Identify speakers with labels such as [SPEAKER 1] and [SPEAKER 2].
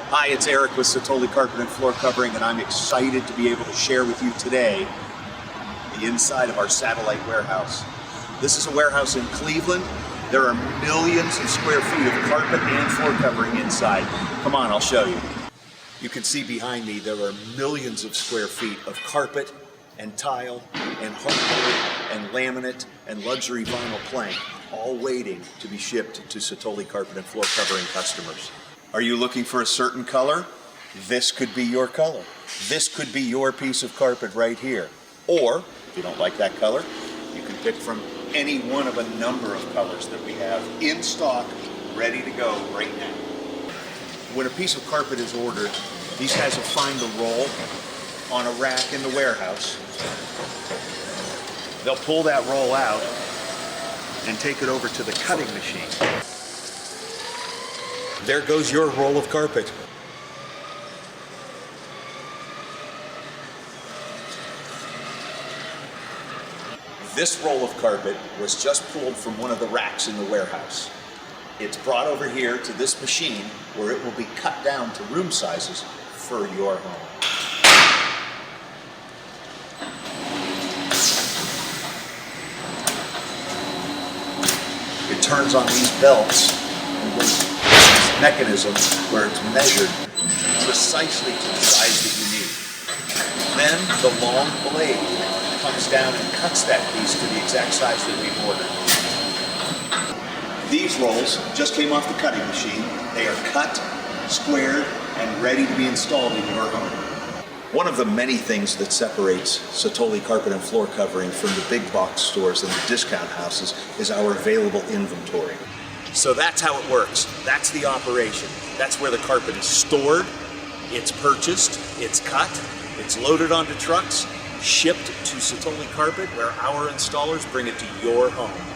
[SPEAKER 1] Hi, it's Eric with Satolli Carpet and Floor Covering, and I'm excited to be able to share with you today the inside of our satellite warehouse. This is a warehouse in Cleveland. There are millions of square feet of carpet and floor covering inside. Come on, I'll show you. You can see behind me there are millions of square feet of carpet and tile and hardwood and laminate and luxury vinyl plank, all waiting to be shipped to Satolli Carpet and Floor Covering customers. Are you looking for a certain color? This could be your color. This could be your piece of carpet right here. Or, if you don't like that color, you can pick from any one of a number of colors that we have in stock, ready to go right now. When a piece of carpet is ordered, these guys will find the roll on a rack in the warehouse. They'll pull that roll out and take it over to the cutting machine. There goes your roll of carpet. This roll of carpet was just pulled from one of the racks in the warehouse. It's brought over here to this machine where it will be cut down to room sizes for your home. It turns on these belts and goes mechanism where it's measured precisely to the size that you need. Then the long blade comes down and cuts that piece to the exact size that we've ordered. These rolls just came off the cutting machine. They are cut, squared, and ready to be installed in your home. One of the many things that separates Satolli Carpet and Floor Covering from the big box stores and the discount houses is our available inventory. So that's how it works. That's the operation. That's where the carpet is stored, it's purchased, it's cut, it's loaded onto trucks, shipped to Satolli Carpet, where our installers bring it to your home.